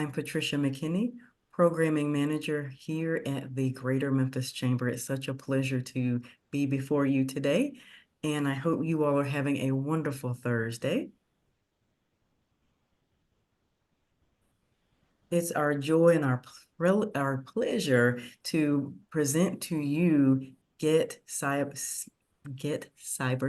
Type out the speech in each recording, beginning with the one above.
I'm Patricia McKinney, Programming Manager here at the Greater Memphis Chamber. It's such a pleasure to be before you today, and I hope you all are having a wonderful Thursday. It's our joy and our pleasure to present to you Get Cyber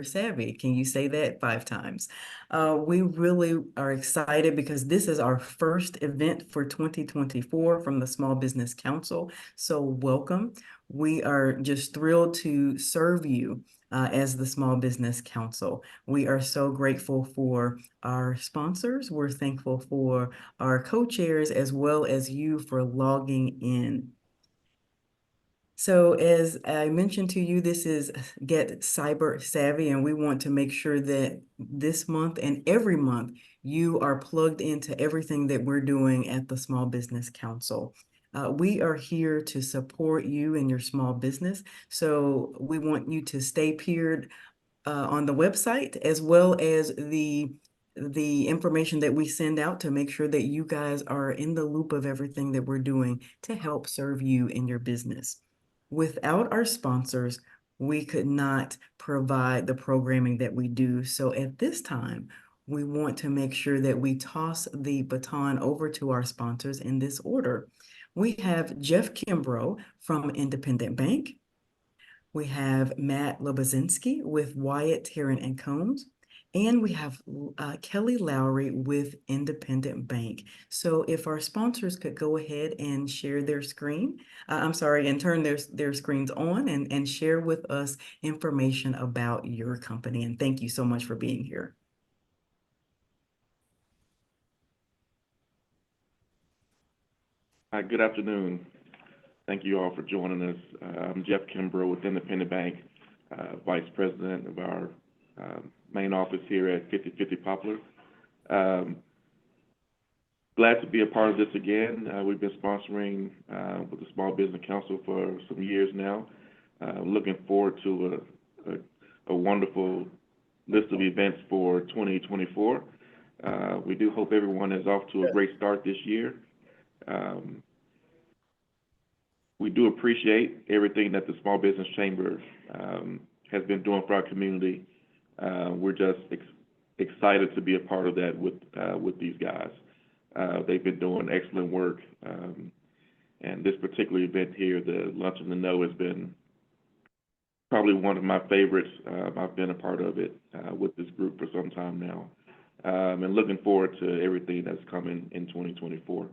Savvy. Can you say that 5 times? We really are excited because this is our first event for 2024 from the Small Business Council. So welcome. We are just thrilled to serve you as the Small Business Council. We are so grateful for our sponsors. We're thankful for our co-chairs as well as you for logging in. So as I mentioned to you, this is Get Cyber Savvy, and we want to make sure that this month and every month you are plugged into everything that we're doing at the Small Business Council. We are here to support you and your small business. So we want you to stay peered on the website as well as the information that we send out to make sure that you guys are in the loop of everything that we're doing to help serve you in your business. Without our sponsors, we could not provide the programming that we do. So at this time, we want to make sure that we toss the baton over to our sponsors in this order. We have Jeff Kimbrough from Independent Bank. We have Matt Lobazinski with Wyatt Tarrant and Combs. And we have Kelly Lowry with Independent Bank. So if our sponsors could go ahead and share their screen, and turn their screens on and share with us information about your company. And thank you so much for being here. Hi, good afternoon. Thank you all for joining us. I'm Jeff Kimbrough with Independent Bank, Vice President of our main office here at 5050 Poplar. Glad to be a part of this again. We've been sponsoring with the Small Business Council for some years now. Looking forward to a wonderful list of events for 2024. We do hope everyone is off to a great start this year. We do appreciate everything that the Small Business Chamber has been doing for our community. We're just excited to be a part of that with these guys. They've been doing excellent work, and this particular event here, the Lunch in the Know, has been probably one of my favorites. I've been a part of it with this group for some time now, and looking forward to everything that's coming in 2024.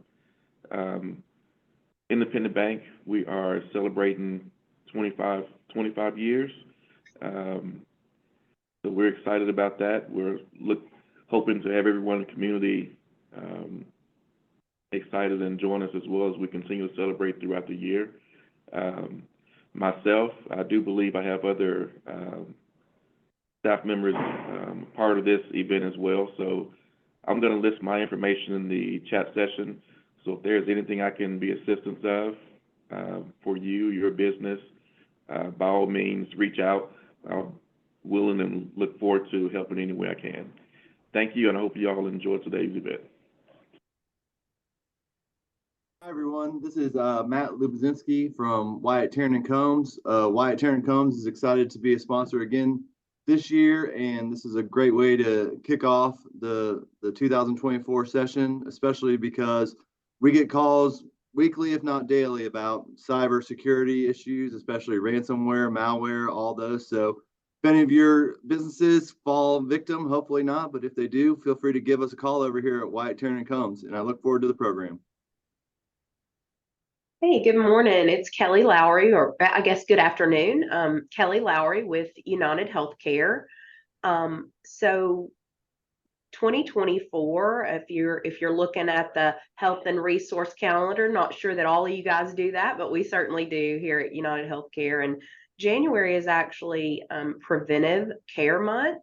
Independent Bank, we are celebrating 25 years. So we're excited about that. We're hoping to have everyone in the community excited and join us as well as we continue to celebrate throughout the year. Myself, I do believe I have other staff members part of this event as well. So I'm going to list my information in the chat session. So if there's anything I can be assistance of for you, your business, by all means, reach out. I'm willing and look forward to helping any way I can. Thank you, and I hope you all enjoy today's event. Hi, everyone. This is Matt Lubazinski from Wyatt Tarrant & Combs. Wyatt Tarrant & Combs is excited to be a sponsor again this year, and this is a great way to kick off the 2024 session, especially because we get calls weekly, if not daily, about cybersecurity issues, especially ransomware, malware, all those. So if any of your businesses fall victim, hopefully not, but if they do, feel free to give us a call over here at Wyatt Tarrant & Combs, and I look forward to the program. Hey, good morning. It's Kelly Lowry, or I guess good afternoon. Kelly Lowry with United Healthcare. So 2024, if you're looking at the health and resource calendar, not sure that all of you guys do that, but we certainly do here at United Healthcare. And January is actually Preventive Care Month.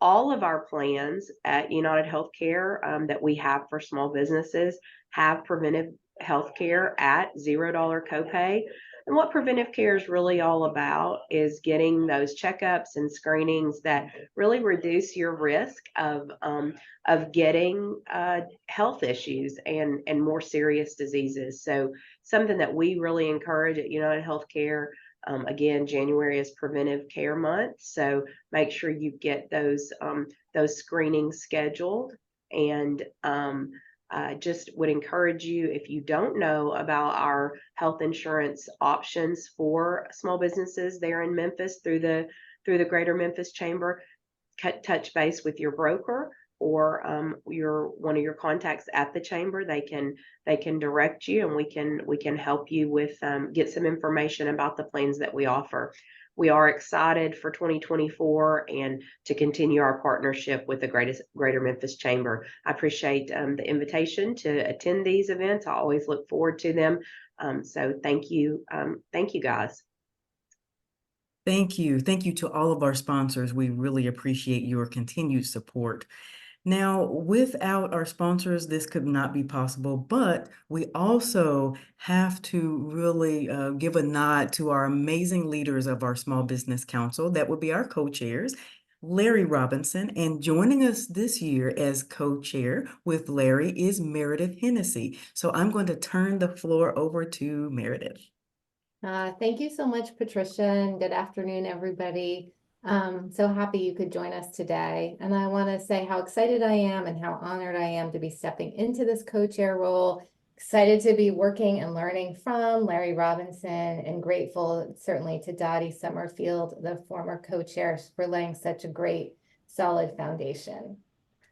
All of our plans at United Healthcare that we have for small businesses have preventive healthcare at $0 copay. And what preventive care is really all about is getting those checkups and screenings that really reduce your risk of getting health issues and more serious diseases. So something that we really encourage at United Healthcare. Again, January is Preventive Care Month, so make sure you get those screenings scheduled. And just would encourage you, if you don't know about our health insurance options for small businesses there in Memphis through the Greater Memphis Chamber, touch base with your broker or your one of your contacts at the chamber. They can direct you, and we can help you with get some information about the plans that we offer. We are excited for 2024 and to continue our partnership with the Greater Memphis Chamber. I appreciate the invitation to attend these events. I always look forward to them. So thank you guys. Thank you. Thank you to all of our sponsors. We really appreciate your continued support. Now, without our sponsors, this could not be possible, but we also have to really give a nod to our amazing leaders of our Small Business Council. That would be our co-chairs, Larry Robinson, and joining us this year as co-chair with Larry is Meredith Hennessy. So I'm going to turn the floor over to Meredith. Thank you so much, Patricia, and good afternoon, everybody. So happy you could join us today. And I want to say how excited I am and how honored I am to be stepping into this co-chair role. Excited to be working and learning from Larry Robinson, and grateful certainly to Dottie Summerfield, the former co-chair, for laying such a great, solid foundation.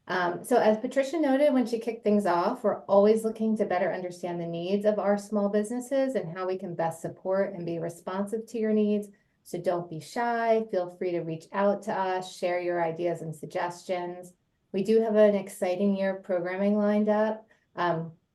So as Patricia noted when she kicked things off, we're always looking to better understand the needs of our small businesses and how we can best support and be responsive to your needs. So don't be shy. Feel free to reach out to us, share your ideas and suggestions. We do have an exciting year of programming lined up.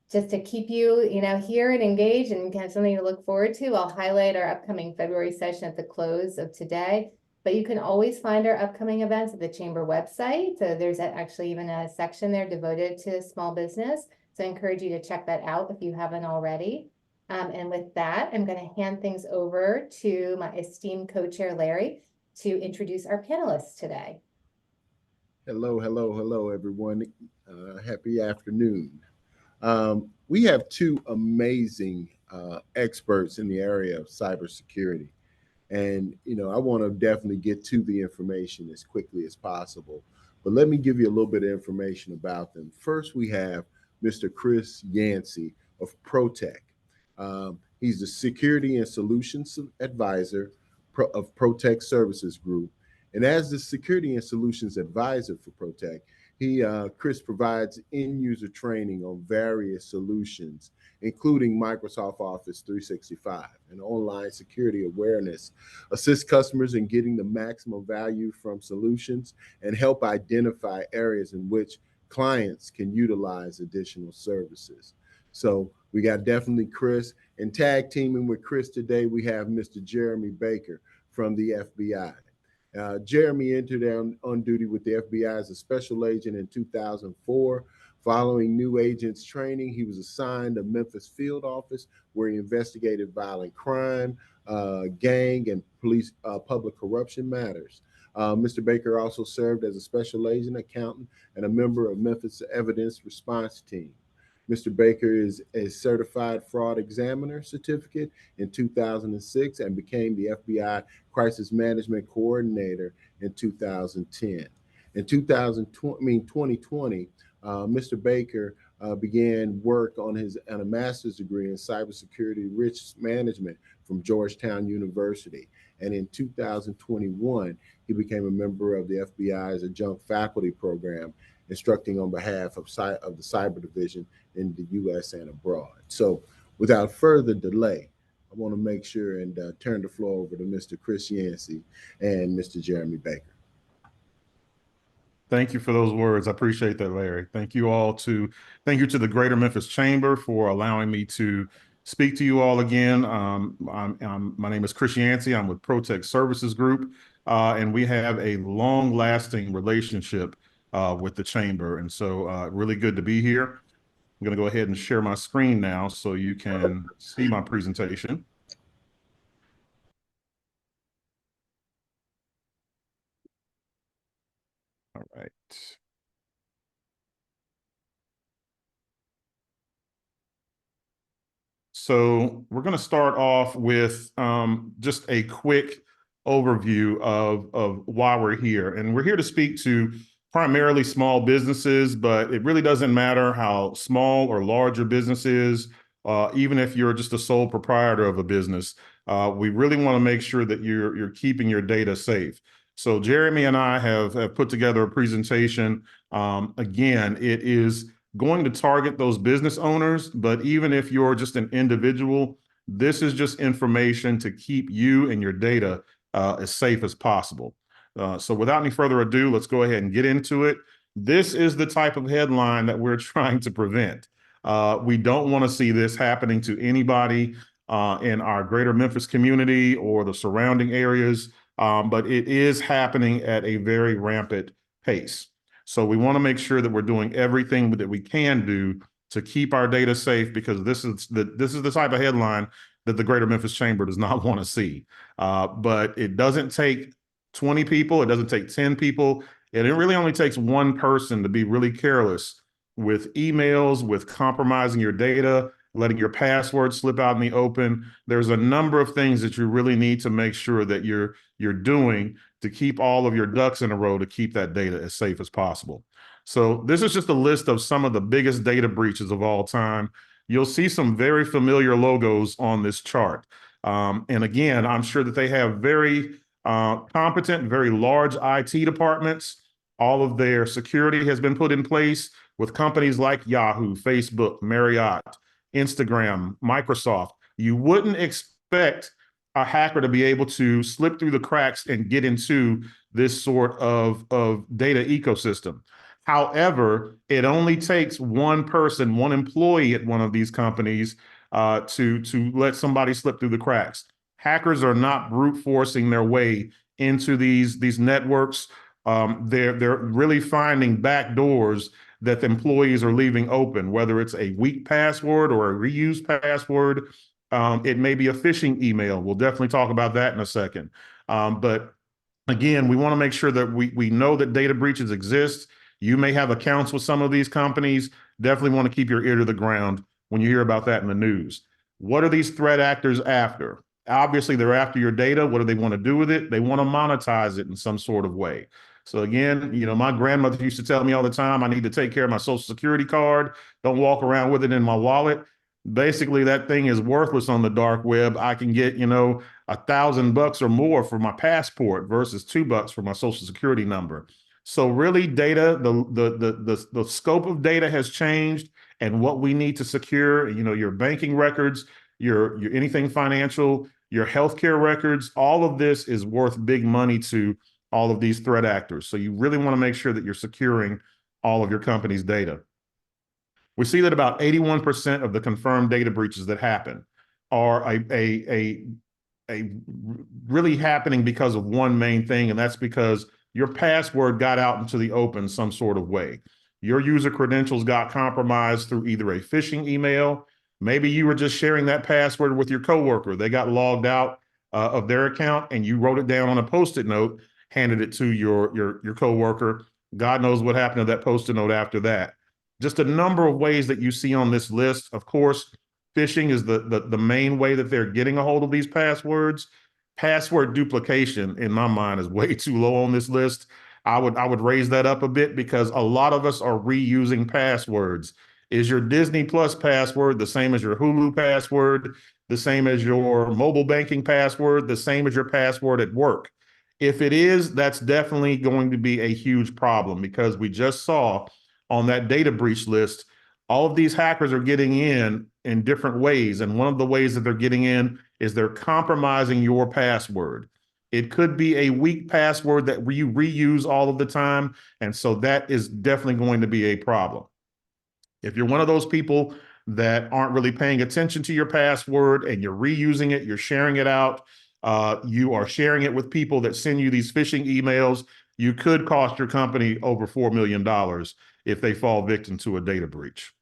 Just to keep you, here and engaged and have something to look forward to, I'll highlight our upcoming February session at the close of today. But you can always find our upcoming events at the Chamber website. So there's actually even a section there devoted to small business. So I encourage you to check that out if you haven't already. And with that, I'm going to hand things over to my esteemed co-chair, Larry, to introduce our panelists today. Hello, everyone. Happy afternoon. We have two amazing experts in the area of cybersecurity. And, I want to definitely get to the information as quickly as possible. But let me give you a little bit of information about them. First, we have Mr. Chris Yancey of Protec. He's the Security and Solutions Advisor of Protec Services Group. And as the Security and Solutions Advisor for Protec, Chris provides end-user training on various solutions, including Microsoft Office 365 and online security awareness, assist customers in getting the maximum value from solutions, and help identify areas in which clients can utilize additional services. So we got definitely Chris, and tag teaming with Chris today, we have Mr. Jeremy Baker from the FBI. Jeremy entered on duty with the FBI as a special agent in 2004. Following new agents training, he was assigned a Memphis field office where he investigated violent crime, gang, and police public corruption matters. Mr. Baker also served as a special agent, accountant, and a member of Memphis Evidence Response Team. Mr. Baker is a certified fraud examiner certificate in 2006 and became the FBI crisis management coordinator in 2010. In 2020, Mr. Baker began work on a master's degree in cybersecurity risk management from Georgetown University. And in 2021, he became a member of the FBI's adjunct faculty program, instructing on behalf of the cyber division in the U.S. and abroad. So without further delay, I want to make sure and turn the floor over to Mr. Chris Yancey and Mr. Jeremy Baker. Thank you for those words. I appreciate that, Larry. Thank you to the Greater Memphis Chamber for allowing me to speak to you all again. My name is Chris Yancey. I'm with Protec Services Group, and we have a long-lasting relationship with the Chamber. And so really good to be here. I'm going to go ahead and share my screen now so you can see my presentation. All right. So we're going to start off with just a quick overview of why we're here. And we're here to speak to primarily small businesses, but it really doesn't matter how small or large your business is, even if you're just a sole proprietor of a business. We really want to make sure that you're keeping your data safe. So Jeremy and I have put together a presentation. Again, it is going to target those business owners, but even if you're just an individual, this is just information to keep you and your data as safe as possible. So without any further ado, let's go ahead and get into it. This is the type of headline that we're trying to prevent. We don't want to see this happening to anybody in our greater Memphis community or the surrounding areas, but it is happening at a very rampant pace. So we want to make sure that we're doing everything that we can do to keep our data safe, because this is the type of headline that the Greater Memphis Chamber does not want to see. But it doesn't take 20 people, it doesn't take 10 people, and it really only takes one person to be really careless with emails, with compromising your data, letting your password slip out in the open. There's a number of things that you really need to make sure that you're doing to keep all of your ducks in a row to keep that data as safe as possible. So this is just a list of some of the biggest data breaches of all time. You'll see some very familiar logos on this chart. And again, I'm sure that they have very competent, very large IT departments. All of their security has been put in place with companies like Yahoo, Facebook, Marriott, Instagram, Microsoft. You wouldn't expect a hacker to be able to slip through the cracks and get into this sort of data ecosystem. However, it only takes one person, one employee at one of these companies to let somebody slip through the cracks. Hackers are not brute forcing their way into these networks. They're really finding back doors that the employees are leaving open, whether it's a weak password or a reused password. It may be a phishing email. We'll definitely talk about that in a second. But again, we want to make sure that we know that data breaches exist. You may have accounts with some of these companies. Definitely want to keep your ear to the ground when you hear about that in the news. What are these threat actors after? Obviously, they're after your data. What do they want to do with it? They want to monetize it in some sort of way. So again, my grandmother used to tell me all the time, I need to take care of my Social Security card. Don't walk around with it in my wallet. Basically, that thing is worthless on the dark web. I can get, $1,000 or more for my passport versus $2 for my Social Security number. So really, data, the scope of data has changed, and what we need to secure, your banking records, your anything financial, your healthcare records, all of this is worth big money to all of these threat actors. So you really want to make sure that you're securing all of your company's data. We see that about 81% of the confirmed data breaches that happen are a really happening because of one main thing, and that's because your password got out into the open some sort of way. Your user credentials got compromised through either a phishing email. Maybe you were just sharing that password with your coworker. They got logged out of their account, and you wrote it down on a Post-it note, handed it to your coworker. God knows what happened to that Post-it note after that. Just a number of ways that you see on this list. Of course, phishing is the main way that they're getting a hold of these passwords. Password duplication, in my mind, is way too low on this list. I would raise that up a bit, because a lot of us are reusing passwords. Is your Disney Plus password the same as your Hulu password, the same as your mobile banking password, the same as your password at work? If it is, that's definitely going to be a huge problem, because we just saw on that data breach list, all of these hackers are getting in different ways. And one of the ways that they're getting in is they're compromising your password. It could be a weak password that you reuse all of the time. And so that is definitely going to be a problem. If you're one of those people that aren't really paying attention to your password and you're reusing it, you're sharing it out, you are sharing it with people that send you these phishing emails, you could cost your company over $4 million if they fall victim to a data breach.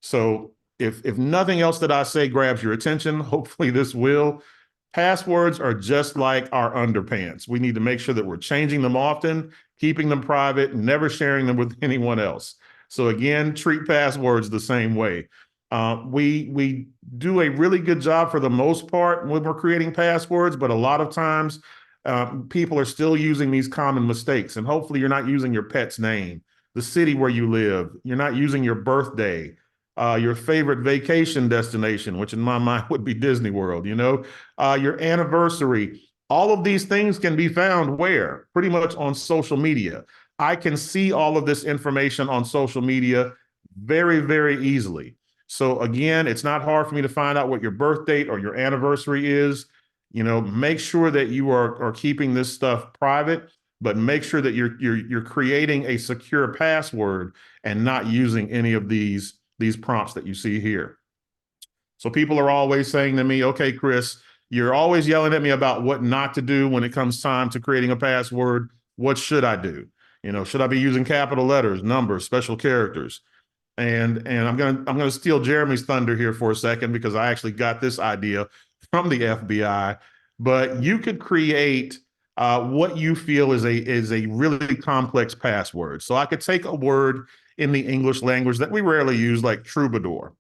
So if nothing else that I say grabs your attention, hopefully this will. Passwords are just like our underpants. We need to make sure that we're changing them often, keeping them private, never sharing them with anyone else. So again, treat passwords the same way. We do a really good job for the most part when we're creating passwords, but a lot of times people are still using these common mistakes. And hopefully you're not using your pet's name, the city where you live. You're not using your birthday, your favorite vacation destination, which in my mind would be Disney World, your anniversary. All of these things can be found where? Pretty much on social media. I can see all of this information on social media very, very easily. So again, it's not hard for me to find out what your birth date or your anniversary is. Make sure that you are keeping this stuff private, but make sure that you're creating a secure password and not using any of these prompts that you see here. So people are always saying to me, okay, Chris, you're always yelling at me about what not to do when it comes time to creating a password. What should I do? Should I be using capital letters, numbers, special characters? And I'm gonna steal Jeremy's thunder here for a second because I actually got this idea from the FBI. But you could create what you feel is a really complex password. So I could take a word in the English language that we rarely use, like troubadour.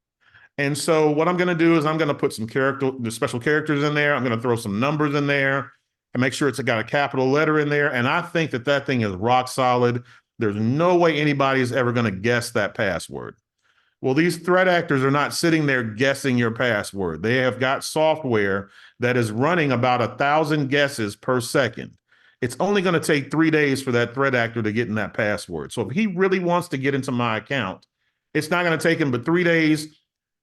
And so what I'm going to do is I'm going to put the special characters in there. I'm going to throw some numbers in there and make sure it's got a capital letter in there. And I think that thing is rock solid. There's no way anybody's ever going to guess that password. Well, these threat actors are not sitting there guessing your password. They have got software that is running about 1,000 guesses per second. It's only going to take 3 days for that threat actor to get in that password. So if he really wants to get into my account, it's not going to take him but 3 days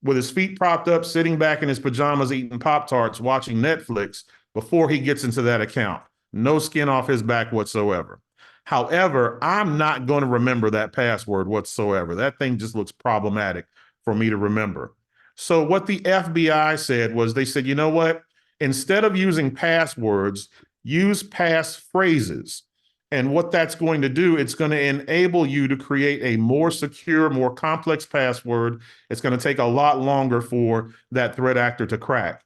with his feet propped up, sitting back in his pajamas, eating Pop-Tarts, watching Netflix before he gets into that account. No skin off his back whatsoever. However, I'm not going to remember that password whatsoever. That thing just looks problematic for me to remember. So what the FBI said was they said, you know what? Instead of using passwords, use passphrases. And what that's going to do, it's going to enable you to create a more secure, more complex password. It's going to take a lot longer for that threat actor to crack.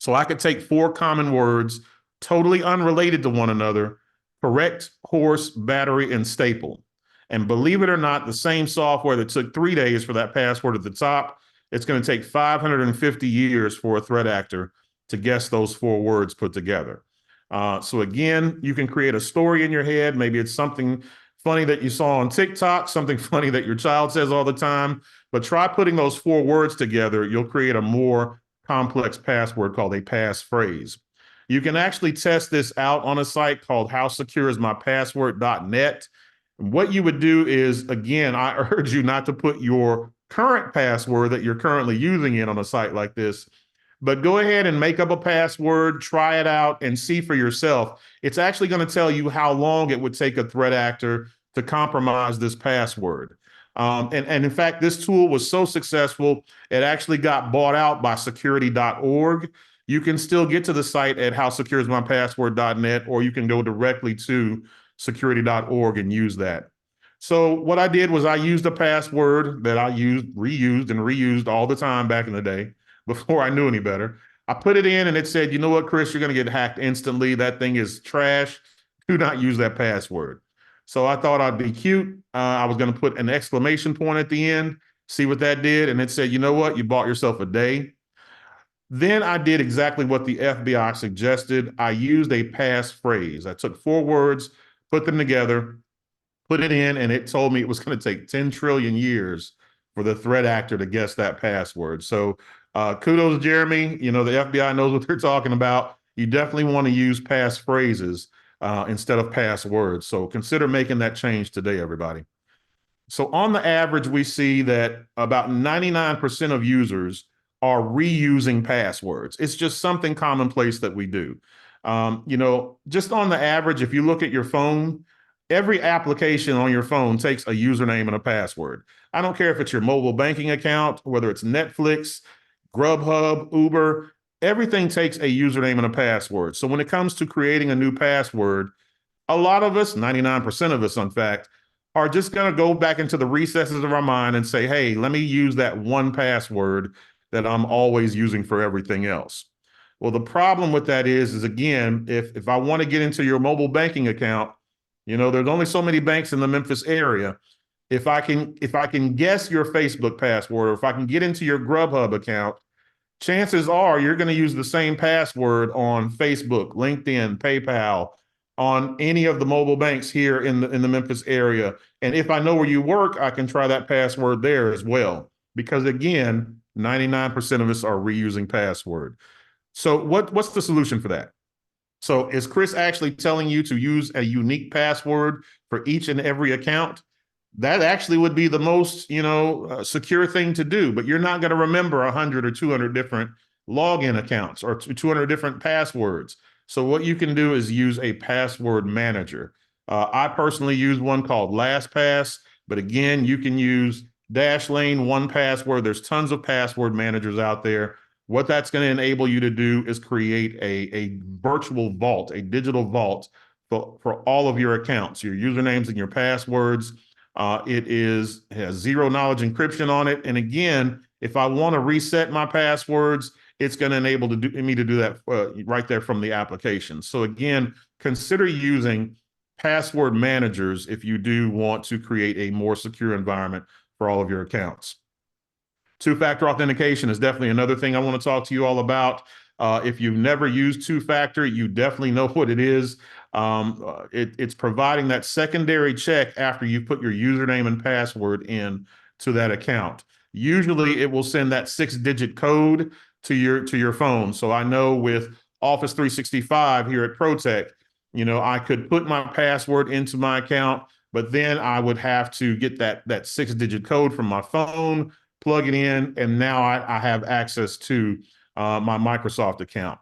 So I could take 4 common words, totally unrelated to one another: correct, horse, battery, and staple. And believe it or not, the same software that took 3 days for that password at the top, it's going to take 550 years for a threat actor to guess those 4 words put together. So again, you can create a story in your head. Maybe it's something funny that you saw on TikTok, something funny that your child says all the time, but try putting those 4 words together. You'll create a more complex password called a passphrase. You can actually test this out on a site called howsecureismypassword.net. What you would do is, again, I urge you not to put your current password that you're currently using in on a site like this, but go ahead and make up a password, try it out, and see for yourself. It's actually going to tell you how long it would take a threat actor to compromise this password. And in fact, this tool was so successful, it actually got bought out by security.org. You can still get to the site at howsecureismypassword.net, or you can go directly to security.org and use that. So what I did was I used a password that I reused and reused all the time back in the day before I knew any better. I put it in and it said, you know what, Chris, you're going to get hacked instantly. That thing is trash. Do not use that password. So I thought I'd be cute. I was going to put an exclamation point at the end, see what that did. And it said, you know what, you bought yourself a day. Then I did exactly what the FBI suggested. I used a passphrase. I took 4 words, put them together, put it in, and it told me it was going to take 10 trillion years for the threat actor to guess that password. So kudos, Jeremy. The FBI knows what they're talking about. You definitely want to use passphrases instead of passwords. So consider making that change today, everybody. So on the average, we see that about 99% of users are reusing passwords. It's just something commonplace that we do. Just on the average, if you look at your phone, every application on your phone takes a username and a password. I don't care if it's your mobile banking account, whether it's Netflix, Grubhub, Uber, everything takes a username and a password. So when it comes to creating a new password, a lot of us, 99% of us, in fact, are just going to go back into the recesses of our mind and say, hey, let me use that one password that I'm always using for everything else. Well, the problem with that is again, if I want to get into your mobile banking account, there's only so many banks in the Memphis area. If I can guess your Facebook password, or if I can get into your Grubhub account, chances are you're going to use the same password on Facebook, LinkedIn, PayPal, on any of the mobile banks here in the Memphis area. And if I know where you work, I can try that password there as well. Because again, 99% of us are reusing password. So what's the solution for that? So is Chris actually telling you to use a unique password for each and every account? That actually would be the most, secure thing to do, but you're not going to remember 100 or 200 different login accounts or 200 different passwords. So what you can do is use a password manager. I personally use one called LastPass, but again, you can use Dashlane, 1Password. There's tons of password managers out there. What that's going to enable you to do is create a virtual vault, a digital vault for all of your accounts, your usernames and your passwords. It has zero knowledge encryption on it. And again, if I want to reset my passwords, it's going to enable me to do that right there from the application. So again, consider using password managers if you do want to create a more secure environment for all of your accounts. Two-factor authentication is definitely another thing I want to talk to you all about. If you've never used two-factor, you definitely know what it is. It's providing that secondary check after you put your username and password in to that account. Usually it will send that 6-digit code to your phone. So I know with Office 365 here at ProTech, I could put my password into my account, but then I would have to get that 6-digit code from my phone, plug it in, and now I have access to my Microsoft account.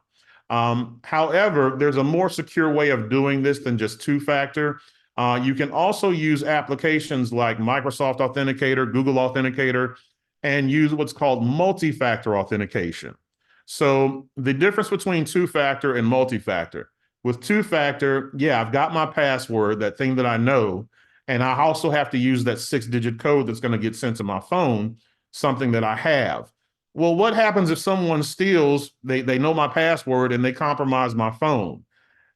However, there's a more secure way of doing this than just two-factor. You can also use applications like Microsoft Authenticator, Google Authenticator, and use what's called multi-factor authentication. So the difference between two-factor and multi-factor. With two-factor, yeah, I've got my password, that thing that I know, and I also have to use that 6-digit code that's going to get sent to my phone, something that I have. Well, what happens if someone steals, they know my password and they compromise my phone?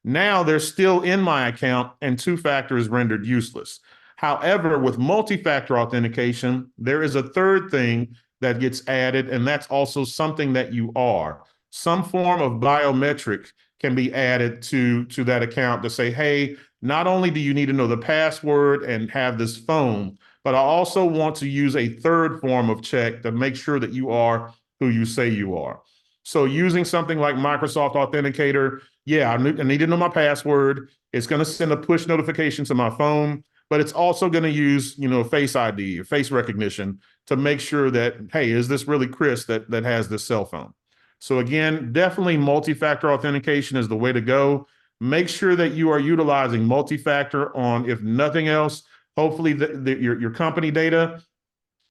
Now they're still in my account and two-factor is rendered useless. However, with multi-factor authentication, there is a third thing that gets added, and that's also something that you are. Some form of biometric can be added to that account to say, hey, not only do you need to know the password and have this phone, but I also want to use a third form of check to make sure that you are who you say you are. So using something like Microsoft Authenticator, yeah, I need to know my password. It's going to send a push notification to my phone, but it's also going to use, Face ID, face recognition, to make sure that, hey, is this really Chris that has this cell phone? So again, definitely multi-factor authentication is the way to go. Make sure that you are utilizing multi-factor on, if nothing else, hopefully your company data,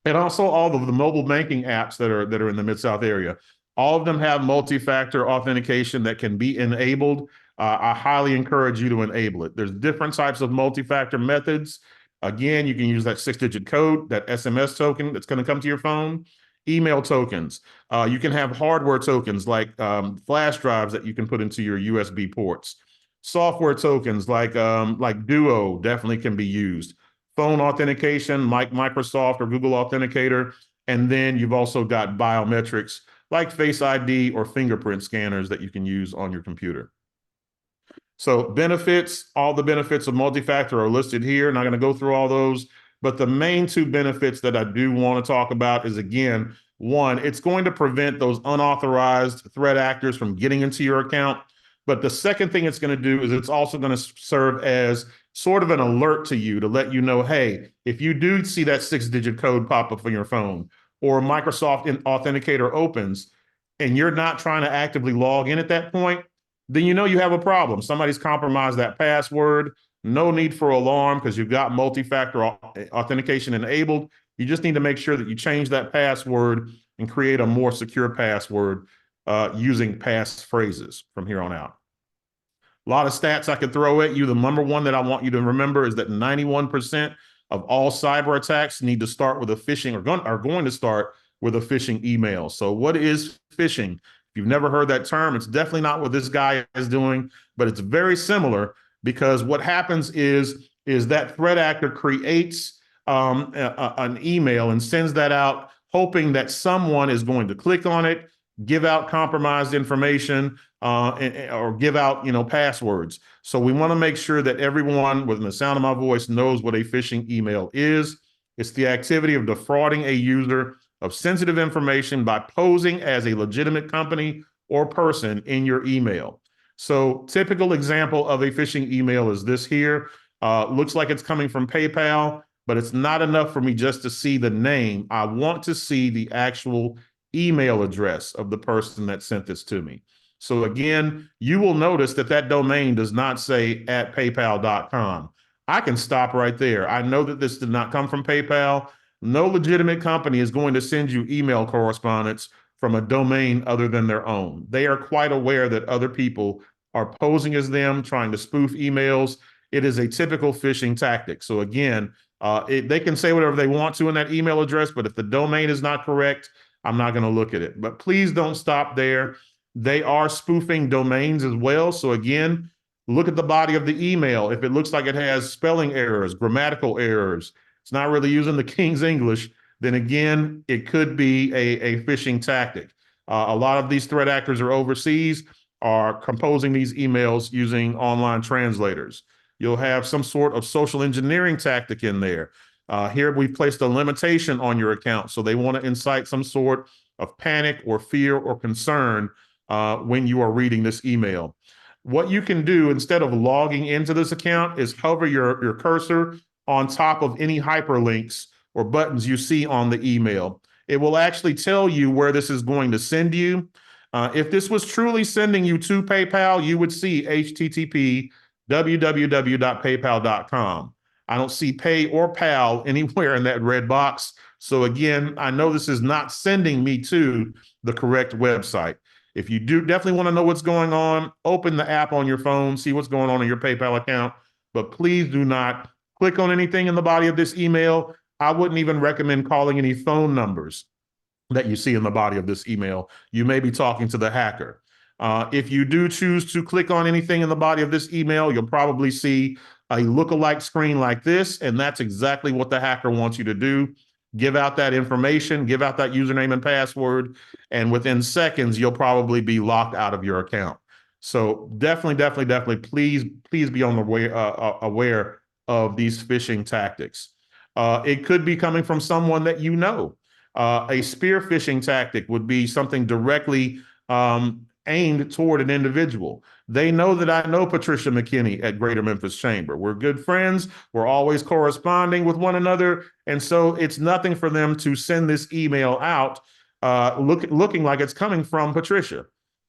and also all of the mobile banking apps that are in the Mid-South area. All of them have multi-factor authentication that can be enabled. I highly encourage you to enable it. There's different types of multi-factor methods. Again, you can use that 6-digit code, that SMS token that's going to come to your phone. Email tokens. You can have hardware tokens like flash drives that you can put into your USB ports. Software tokens like Duo definitely can be used. Phone authentication like Microsoft or Google Authenticator. And then you've also got biometrics like Face ID or fingerprint scanners that you can use on your computer. So benefits, all the benefits of multi-factor are listed here. Not going to go through all those, but the main two benefits that I do want to talk about is, again, one, it's going to prevent those unauthorized threat actors from getting into your account. But the second thing it's going to do is it's also going to serve as sort of an alert to you to let you know, hey, if you do see that 6-digit code pop up on your phone or Microsoft Authenticator opens and you're not trying to actively log in at that point, then you know you have a problem. Somebody's compromised that password. No need for alarm because you've got multi-factor authentication enabled. You just need to make sure that you change that password and create a more secure password using passphrases from here on out. A lot of stats I could throw at you. The number one that I want you to remember is that 91% of all cyber attacks need to start with a phishing or are going to start with a phishing email. So what is phishing? If you've never heard that term, it's definitely not what this guy is doing, but it's very similar, because what happens is that threat actor creates an email and sends that out, hoping that someone is going to click on it, give out compromised information, or give out, passwords. So we want to make sure that everyone within the sound of my voice knows what a phishing email is. It's the activity of defrauding a user of sensitive information by posing as a legitimate company or person in your email. So typical example of a phishing email is this here. Looks like it's coming from PayPal, but it's not enough for me just to see the name. I want to see the actual email address of the person that sent this to me. So again, you will notice that that domain does not say at paypal.com. I can stop right there. I know that this did not come from PayPal. No legitimate company is going to send you email correspondence from a domain other than their own. They are quite aware that other people are posing as them, trying to spoof emails. It is a typical phishing tactic. So again, they can say whatever they want to in that email address, but if the domain is not correct, I'm not going to look at it. But please don't stop there. They are spoofing domains as well. So again, look at the body of the email. If it looks like it has spelling errors, grammatical errors, it's not really using the King's English, then again, it could be a phishing tactic. A lot of these threat actors are overseas, are composing these emails using online translators. You'll have some sort of social engineering tactic in there. Here we've placed a limitation on your account, so they want to incite some sort of panic or fear or concern when you are reading this email. What you can do instead of logging into this account is hover your cursor on top of any hyperlinks or buttons you see on the email. It will actually tell you where this is going to send you. If this was truly sending you to PayPal, you would see http www.paypal.com. I don't see pay or pal anywhere in that red box. So again, I know this is not sending me to the correct website. If you do definitely want to know what's going on, open the app on your phone, see what's going on in your PayPal account, but please do not click on anything in the body of this email. I wouldn't even recommend calling any phone numbers that you see in the body of this email. You may be talking to the hacker. If you do choose to click on anything in the body of this email, you'll probably see a lookalike screen like this, and that's exactly what the hacker wants you to do. Give out that information, give out that username and password, and within seconds, you'll probably be locked out of your account. So definitely, please be on the way, aware of these phishing tactics. It could be coming from someone that you know. A spear phishing tactic would be something directly aimed toward an individual. They know that I know Patricia McKinney at Greater Memphis Chamber. We're good friends. We're always corresponding with one another. And so it's nothing for them to send this email out looking like it's coming from Patricia.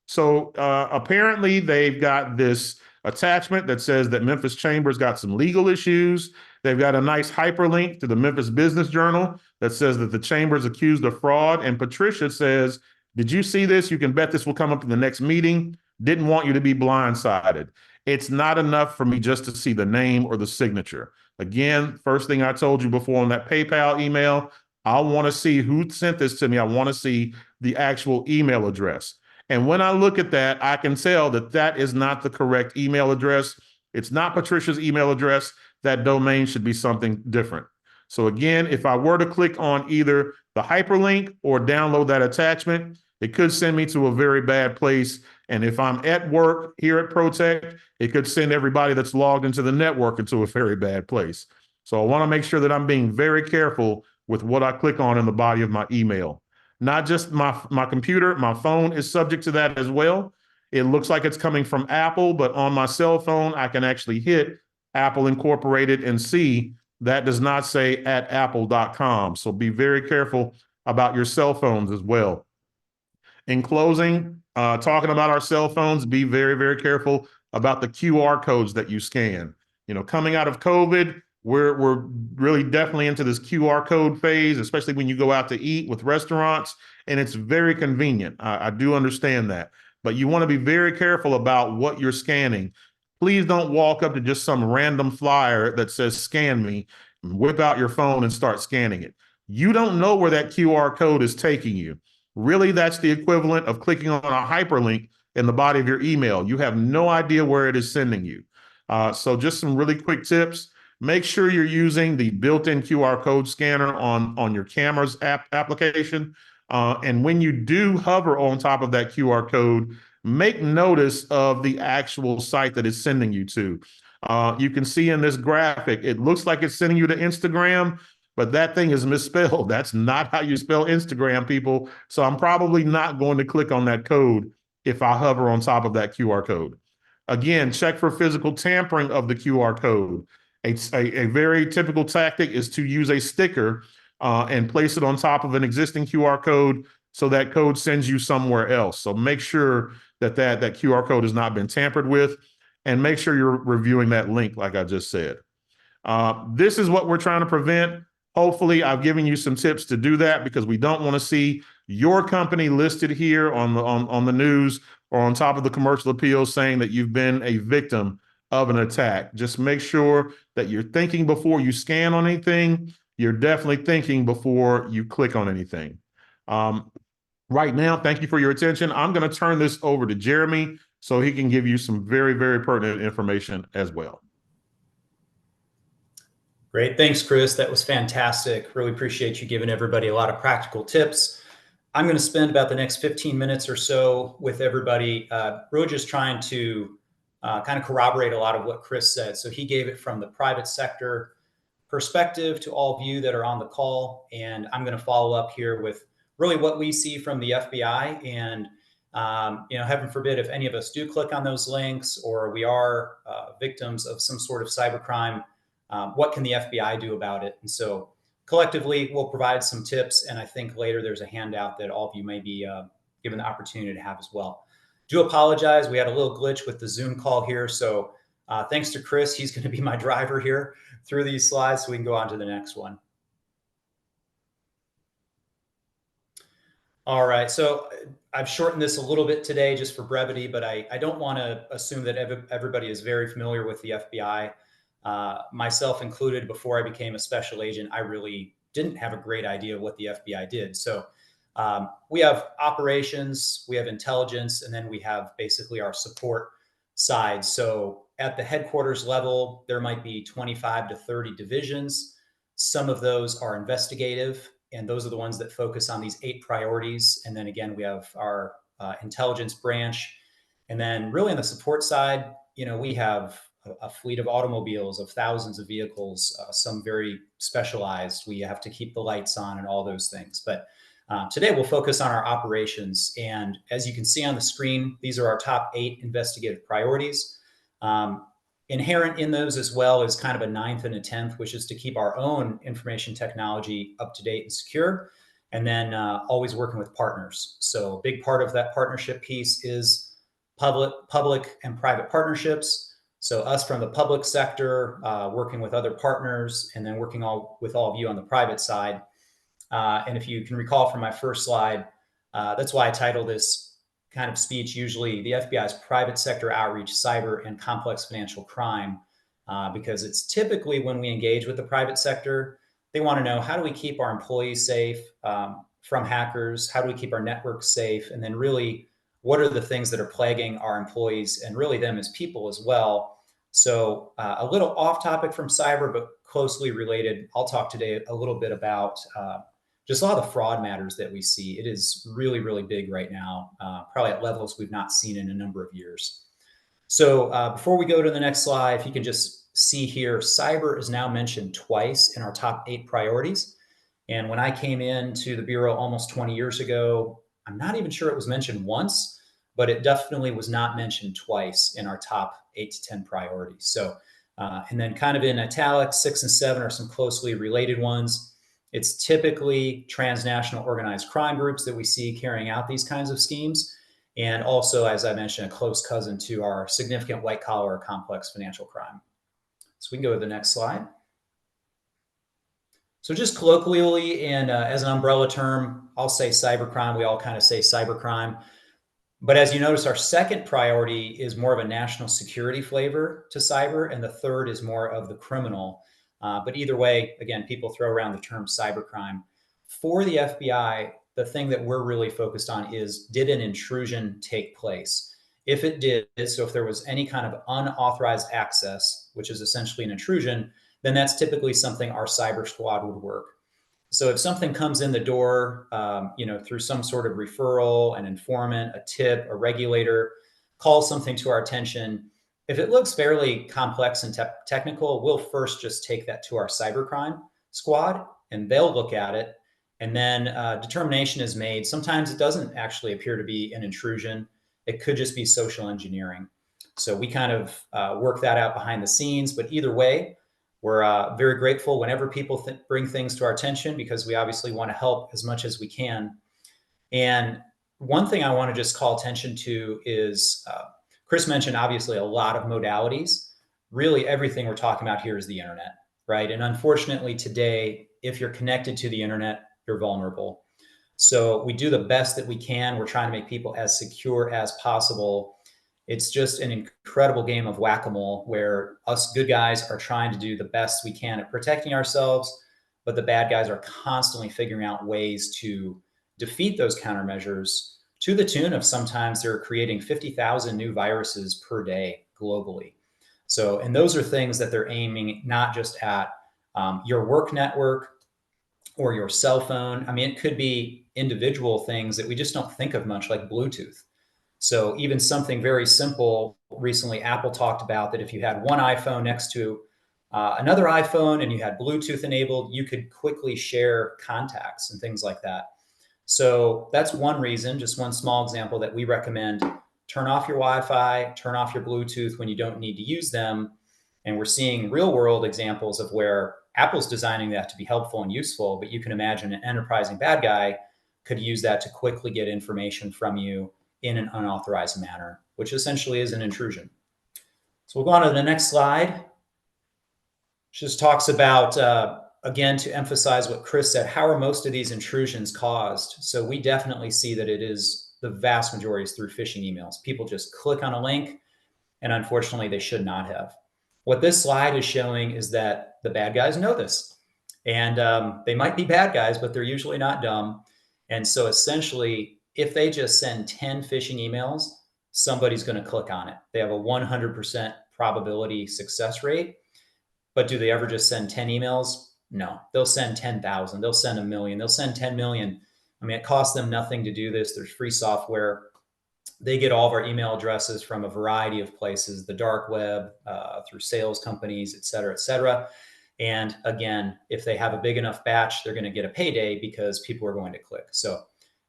So apparently they've got this attachment that says that Memphis Chamber's got some legal issues. They've got a nice hyperlink to the Memphis Business Journal that says that the chamber is accused of fraud. And Patricia says, did you see this? You can bet this will come up in the next meeting. Didn't want you to be blindsided. It's not enough for me just to see the name or the signature. Again, first thing I told you before on that PayPal email, I want to see who sent this to me. I want to see the actual email address. And when I look at that, I can tell that that is not the correct email address. It's not Patricia's email address. That domain should be something different. So again, if I were to click on either the hyperlink or download that attachment, it could send me to a very bad place. And if I'm at work here at Protect, it could send everybody that's logged into the network into a very bad place. So I want to make sure that I'm being very careful with what I click on in the body of my email. Not just my computer, my phone is subject to that as well. It looks like it's coming from Apple, but on my cell phone, I can actually hit Apple Incorporated and see that does not say at apple.com. So be very careful about your cell phones as well. In closing, talking about our cell phones, be very, very careful about the QR codes that you scan. You know, coming out of COVID, we're really definitely into this QR code phase, especially when you go out to eat with restaurants, and it's very convenient. I do understand that, but you want to be very careful about what you're scanning. Please don't walk up to just some random flyer that says scan me, whip out your phone and start scanning it. You don't know where that QR code is taking you. Really, that's the equivalent of clicking on a hyperlink in the body of your email. You have no idea where it is sending you. So just some really quick tips. Make sure you're using the built-in QR code scanner on your camera's application. And when you do hover on top of that QR code, make notice of the actual site that it's sending you to. You can see in this graphic, it looks like it's sending you to Instagram, but that thing is misspelled. That's not how you spell Instagram, people. So I'm probably not going to click on that code if I hover on top of that QR code. Again, check for physical tampering of the QR code. A very typical tactic is to use a sticker and place it on top of an existing QR code so that code sends you somewhere else. So make sure that QR code has not been tampered with, and make sure you're reviewing that link like I just said. This is what we're trying to prevent. Hopefully, I've given you some tips to do that, because we don't want to see your company listed here on the news or on top of the commercial appeals saying that you've been a victim of an attack. Just make sure that you're thinking before you scan on anything. You're definitely thinking before you click on anything. Right now, thank you for your attention. I'm going to turn this over to Jeremy so he can give you some very, very pertinent information as well. Great. Thanks, Chris. That was fantastic. Really appreciate you giving everybody a lot of practical tips. I'm going to spend about the next 15 minutes or so with everybody, really just trying to kind of corroborate a lot of what Chris said. So he gave it from the private sector perspective to all of you that are on the call. And I'm going to follow up here with really what we see from the FBI. And, heaven forbid, if any of us do click on those links or we are victims of some sort of cybercrime, what can the FBI do about it? And so collectively, we'll provide some tips. And I think later there's a handout that all of you may be given the opportunity to have as well. Do apologize. We had a little glitch with the Zoom call here. So thanks to Chris, he's going to be my driver here through these slides so we can go on to the next one. All right, so I've shortened this a little bit today just for brevity, but I don't want to assume that everybody is very familiar with the FBI. Myself included, before I became a special agent, I really didn't have a great idea of what the FBI did. So we have operations, we have intelligence, and then we have basically our support side. So at the headquarters level, there might be 25 to 30 divisions. Some of those are investigative, and those are the ones that focus on these 8 priorities. And then again, we have our intelligence branch. And then really on the support side, we have a fleet of automobiles, of thousands of vehicles, some very specialized. We have to keep the lights on and all those things. But today we'll focus on our operations. And as you can see on the screen, these are our top 8 investigative priorities. Inherent in those as well is kind of a 9th and a 10th, which is to keep our own information technology up to date and secure. And then always working with partners. So a big part of that partnership piece is public and private partnerships. So us from the public sector, working with other partners, and then working with all of you on the private side. And if you can recall from my first slide, that's why I title this kind of speech usually the FBI's private sector outreach, cyber and complex financial crime, because it's typically when we engage with the private sector, they want to know, how do we keep our employees safe from hackers? How do we keep our networks safe? And then really, what are the things that are plaguing our employees and really them as people as well? So a little off topic from cyber, but closely related. I'll talk today a little bit about just a lot of the fraud matters that we see. It is really, really big right now, probably at levels we've not seen in a number of years. So before we go to the next slide, if you can just see here, cyber is now mentioned twice in our top 8 priorities. And when I came into the Bureau almost 20 years ago, I'm not even sure it was mentioned once, but it definitely was not mentioned twice in our top 8 to 10 priorities. So, and then kind of in italics, 6 and 7 are some closely related ones. It's typically transnational organized crime groups that we see carrying out these kinds of schemes. And also, as I mentioned, a close cousin to our significant white collar or complex financial crime. So we can go to the next slide. So just colloquially and as an umbrella term, I'll say cybercrime. We all kind of say cybercrime. But as you notice, our second priority is more of a national security flavor to cyber, and the third is more of the criminal. But either way, again, people throw around the term cybercrime. For the FBI, the thing that we're really focused on is, did an intrusion take place? If it did, so if there was any kind of unauthorized access, which is essentially an intrusion, then that's typically something our cyber squad would work. So if something comes in the door, through some sort of referral, an informant, a tip, a regulator calls something to our attention, if it looks fairly complex and technical, we'll first just take that to our cybercrime squad, and they'll look at it, and then determination is made. Sometimes it doesn't actually appear to be an intrusion. It could just be social engineering. So we kind of work that out behind the scenes, but either way, we're very grateful whenever people bring things to our attention, because we obviously want to help as much as we can. And one thing I want to just call attention to is, Chris mentioned obviously a lot of modalities. Really everything we're talking about here is the internet, right? And unfortunately today, if you're connected to the internet, you're vulnerable. So we do the best that we can. We're trying to make people as secure as possible. It's just an incredible game of whack-a-mole where us good guys are trying to do the best we can at protecting ourselves, but the bad guys are constantly figuring out ways to defeat those countermeasures, to the tune of sometimes they're creating 50,000 new viruses per day globally. So, and those are things that they're aiming not just at your work network or your cell phone. I mean, it could be individual things that we just don't think of much, like Bluetooth. So even something very simple, recently Apple talked about that if you had one iPhone next to another iPhone and you had Bluetooth enabled, you could quickly share contacts and things like that. So that's one reason, just one small example, that we recommend: turn off your Wi-Fi, turn off your Bluetooth when you don't need to use them. And we're seeing real world examples of where Apple's designing that to be helpful and useful, but you can imagine an enterprising bad guy could use that to quickly get information from you in an unauthorized manner, which essentially is an intrusion. So we'll go on to the next slide, which just talks about, again, to emphasize what Chris said, how are most of these intrusions caused? So we definitely see that it is, the vast majority is through phishing emails. People just click on a link, and unfortunately they should not have. What this slide is showing is that the bad guys know this, and they might be bad guys, but they're usually not dumb. And so essentially, if they just send 10 phishing emails, somebody's going to click on it. They have a 100% probability success rate. But do they ever just send 10 emails? No, they'll send 10,000. They'll send 1 million. They'll send 10 million. I mean, it costs them nothing to do this. There's free software. They get all of our email addresses from a variety of places, the dark web, through sales companies, et cetera, et cetera. And again, if they have a big enough batch, they're going to get a payday because people are going to click. So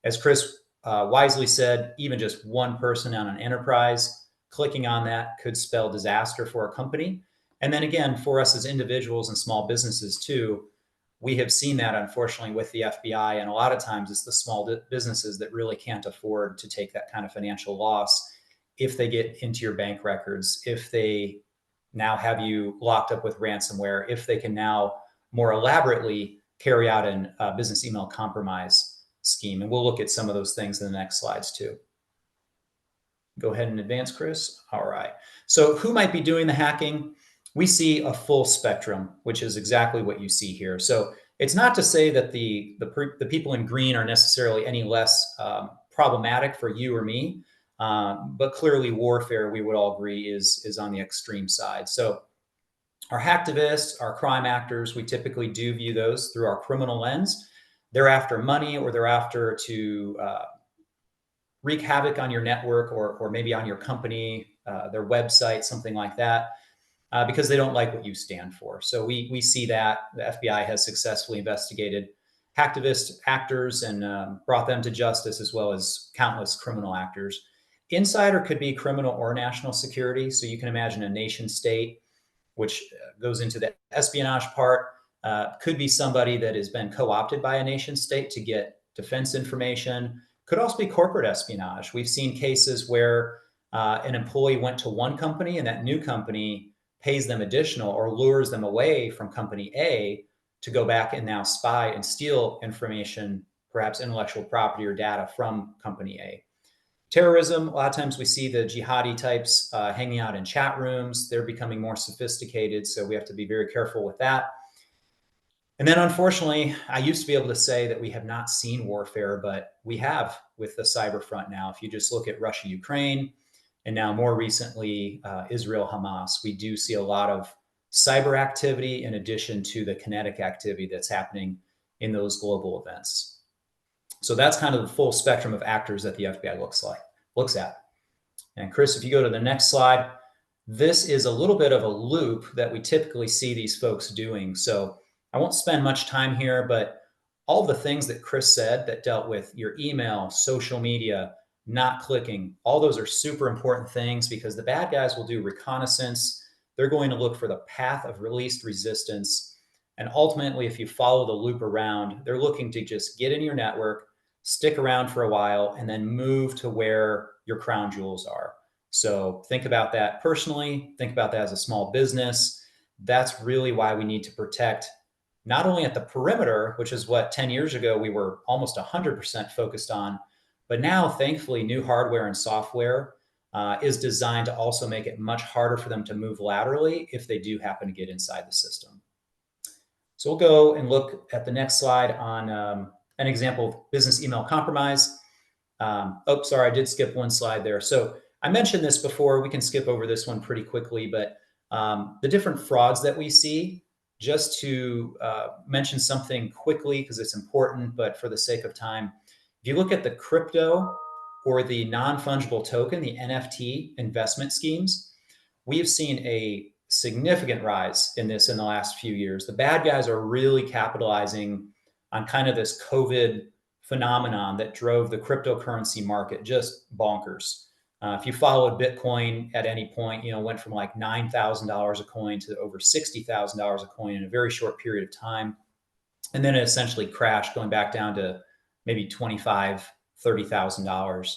as Chris wisely said, even just one person on an enterprise clicking on that could spell disaster for a company. And then again, for us as individuals and small businesses too, we have seen that unfortunately with the FBI. And a lot of times it's the small businesses that really can't afford to take that kind of financial loss if they get into your bank records, if they now have you locked up with ransomware, if they can now more elaborately carry out a business email compromise scheme. And we'll look at some of those things in the next slides too. Go ahead and advance, Chris. All right. So who might be doing the hacking? We see a full spectrum, which is exactly what you see here. So it's not to say that the people in green are necessarily any less problematic for you or me, but clearly warfare, we would all agree, is on the extreme side. So our hacktivists, our crime actors, we typically do view those through our criminal lens. They're after money, or they're after to wreak havoc on your network, or maybe on your company, their website, something like that, because they don't like what you stand for. So we see that the FBI has successfully investigated hacktivist actors and brought them to justice, as well as countless criminal actors. Insider could be criminal or national security. So you can imagine a nation state, which goes into the espionage part, could be somebody that has been co-opted by a nation state to get defense information. Could also be corporate espionage. We've seen cases where an employee went to one company and that new company pays them additional or lures them away from company A to go back and now spy and steal information, perhaps intellectual property or data from company A. Terrorism, a lot of times we see the jihadi types hanging out in chat rooms. They're becoming more sophisticated, so we have to be very careful with that. And then unfortunately, I used to be able to say that we have not seen warfare, but we have with the cyber front now. If you just look at Russia, Ukraine, and now more recently, Israel, Hamas, we do see a lot of cyber activity in addition to the kinetic activity that's happening in those global events. So that's kind of the full spectrum of actors that the FBI looks at. And Chris, if you go to the next slide, this is a little bit of a loop that we typically see these folks doing. So I won't spend much time here, but all the things that Chris said that dealt with your email, social media, not clicking, all those are super important things because the bad guys will do reconnaissance. They're going to look for the path of least resistance. And ultimately, if you follow the loop around, they're looking to just get in your network, stick around for a while, and then move to where your crown jewels are. So think about that personally, think about that as a small business. That's really why we need to protect not only at the perimeter, which is what 10 years ago we were almost 100% focused on, but now thankfully new hardware and software is designed to also make it much harder for them to move laterally if they do happen to get inside the system. So we'll go and look at the next slide on an example of business email compromise. Oh, sorry, I did skip one slide there. So I mentioned this before. We can skip over this one pretty quickly, but the different frauds that we see, just to mention something quickly because it's important, but for the sake of time, if you look at the crypto or the non-fungible token, the NFT investment schemes, we have seen a significant rise in this in the last few years. The bad guys are really capitalizing on kind of this COVID phenomenon that drove the cryptocurrency market just bonkers. If you followed Bitcoin at any point, went from like $9,000 a coin to over $60,000 a coin in a very short period of time. And then it essentially crashed, going back down to maybe $25,000, $30,000.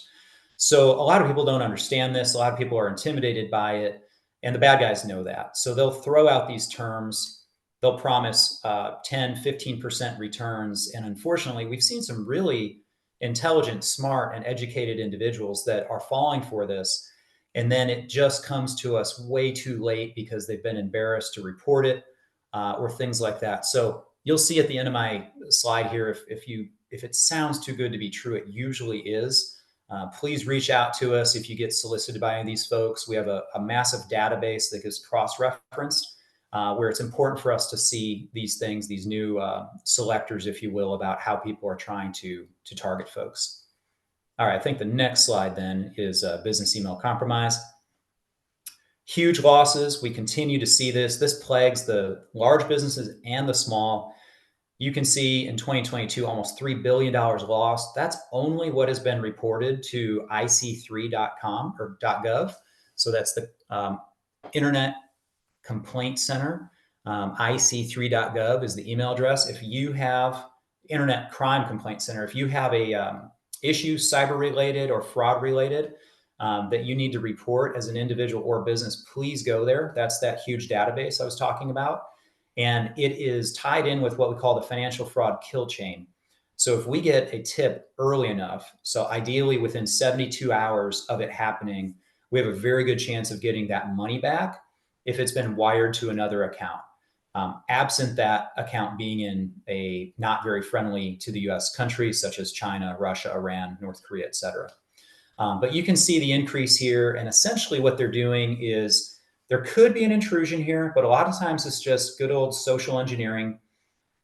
So a lot of people don't understand this. A lot of people are intimidated by it. And the bad guys know that. So they'll throw out these terms. They'll promise 10, 15% returns. And unfortunately, we've seen some really intelligent, smart, and educated individuals that are falling for this. And then it just comes to us way too late because they've been embarrassed to report it or things like that. So you'll see at the end of my slide here, if it sounds too good to be true, it usually is. Please reach out to us if you get solicited by any of these folks. We have a massive database that gets cross-referenced where it's important for us to see these things, these new selectors, if you will, about how people are trying to target folks. All right, I think the next slide then is business email compromise. Huge losses. We continue to see this. This plagues the large businesses and the small. You can see in 2022, almost $3 billion lost. That's only what has been reported to ic3.com or .gov. So that's the Internet Complaint Center. ic3.gov is the email address. If you have Internet Crime Complaint Center, if you have a issue cyber related or fraud related that you need to report as an individual or business, please go there. That's that huge database I was talking about. And it is tied in with what we call the financial fraud kill chain. So if we get a tip early enough, so ideally within 72 hours of it happening, we have a very good chance of getting that money back if it's been wired to another account. Absent that account being in a not very friendly to the US country, such as China, Russia, Iran, North Korea, et cetera. But you can see the increase here. And essentially what they're doing is there could be an intrusion here, but a lot of times it's just good old social engineering.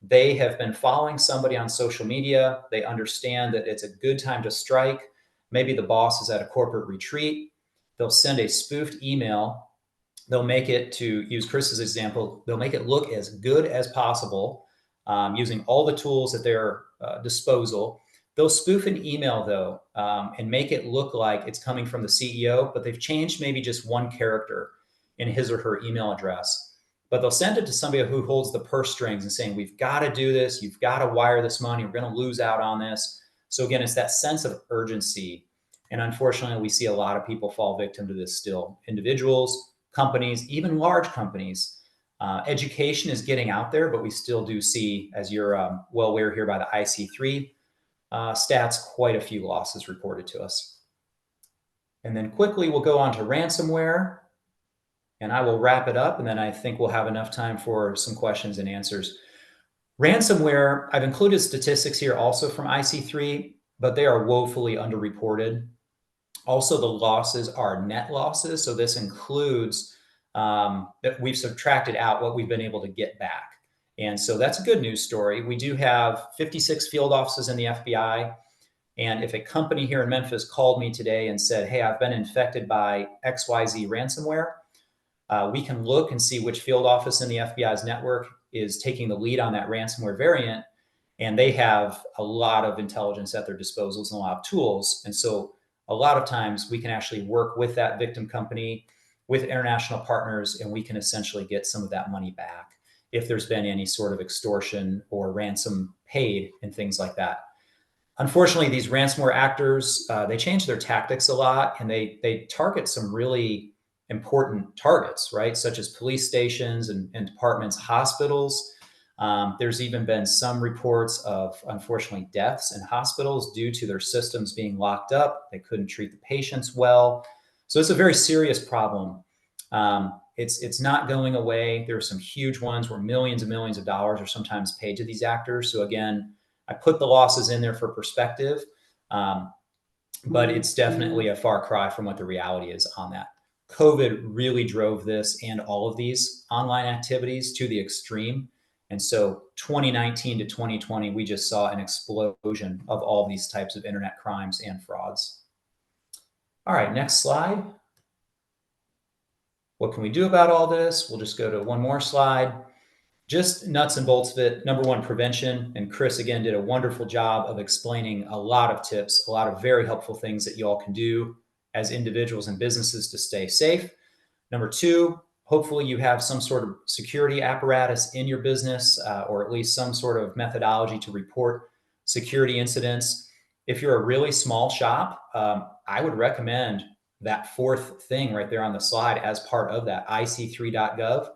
They have been following somebody on social media. They understand that it's a good time to strike. Maybe the boss is at a corporate retreat. They'll send a spoofed email. They'll make it, to use Chris's example, they'll make it look as good as possible using all the tools at their disposal. They'll spoof an email though and make it look like it's coming from the CEO, but they've changed maybe just one character in his or her email address. But they'll send it to somebody who holds the purse strings and saying, we've got to do this. You've got to wire this money. We're going to lose out on this. So again, it's that sense of urgency. And unfortunately, we see a lot of people fall victim to this still. Individuals, companies, even large companies. Education is getting out there, but we still do see, as you're well aware here by the IC3 stats, quite a few losses reported to us. And then quickly, we'll go on to ransomware. And I will wrap it up, and then I think we'll have enough time for some questions and answers. Ransomware, I've included statistics here also from IC3, but they are woefully underreported. Also, the losses are net losses. So this includes that we've subtracted out what we've been able to get back. And so that's a good news story. We do have 56 field offices in the FBI. And if a company here in Memphis called me today and said, hey, I've been infected by XYZ ransomware, we can look and see which field office in the FBI's network is taking the lead on that ransomware variant. And they have a lot of intelligence at their disposal and a lot of tools. And so a lot of times we can actually work with that victim company, with international partners, and we can essentially get some of that money back if there's been any sort of extortion or ransom paid and things like that. Unfortunately, these ransomware actors, they change their tactics a lot, and they target some really important targets, right? Such as police stations and departments, hospitals. There's even been some reports of, unfortunately, deaths in hospitals due to their systems being locked up. They couldn't treat the patients well. So it's a very serious problem. It's not going away. There are some huge ones where millions and millions of dollars are sometimes paid to these actors. So again, I put the losses in there for perspective, but it's definitely a far cry from what the reality is on that. COVID really drove this and all of these online activities to the extreme. And so 2019 to 2020, we just saw an explosion of all these types of internet crimes and frauds. All right, next slide. What can we do about all this? We'll just go to one more slide. Just nuts and bolts of it. Number one, prevention. And Chris, again, did a wonderful job of explaining a lot of tips, a lot of very helpful things that you all can do as individuals and businesses to stay safe. Number two, hopefully you have some sort of security apparatus in your business, or at least some sort of methodology to report security incidents. If you're a really small shop, I would recommend that fourth thing right there on the slide as part of that, ic3.gov,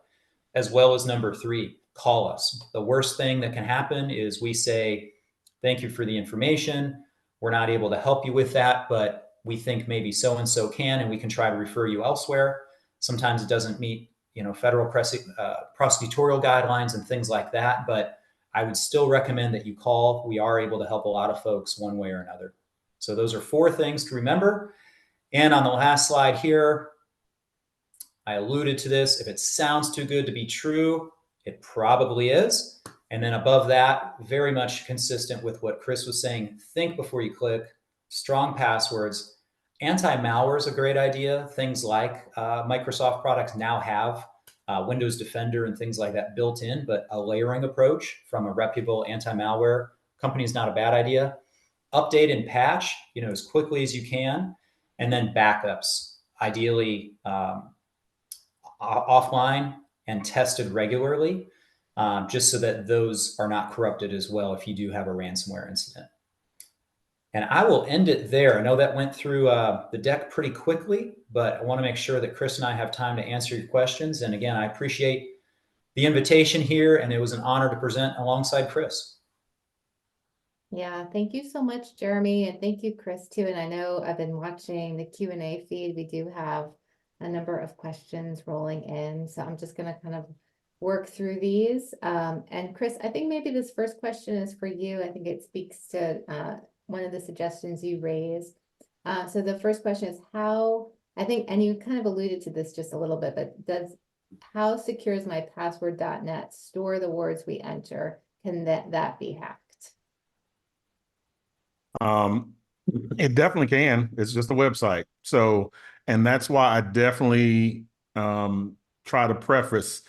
as well as number three, call us. The worst thing that can happen is we say, thank you for the information. We're not able to help you with that, but we think maybe so-and-so can, and we can try to refer you elsewhere. Sometimes it doesn't meet, federal prosecutorial guidelines and things like that, but I would still recommend that you call. We are able to help a lot of folks one way or another. So those are four things to remember. And on the last slide here, I alluded to this. If it sounds too good to be true, it probably is. And then above that, very much consistent with what Chris was saying, think before you click, strong passwords. Anti-malware is a great idea. Things like Microsoft products now have Windows Defender and things like that built in, but a layering approach from a reputable anti-malware company is not a bad idea. Update and patch, as quickly as you can. And then backups, ideally offline and tested regularly, just so that those are not corrupted as well if you do have a ransomware incident. And I will end it there. I know that went through the deck pretty quickly, but I want to make sure that Chris and I have time to answer your questions. And again, I appreciate the invitation here, and it was an honor to present alongside Chris. Yeah, thank you so much, Jeremy, and thank you, Chris, too. And I know I've been watching the Q&A feed. We do have a number of questions rolling in, so I'm just going to kind of work through these. And Chris, I think maybe this first question is for you. I think it speaks to one of the suggestions you raised. So the first question is and you kind of alluded to this just a little bit, but how secure is my password.net store the words we enter? Can that be hacked? It definitely can. It's just a website. So, and that's why I definitely try to preface,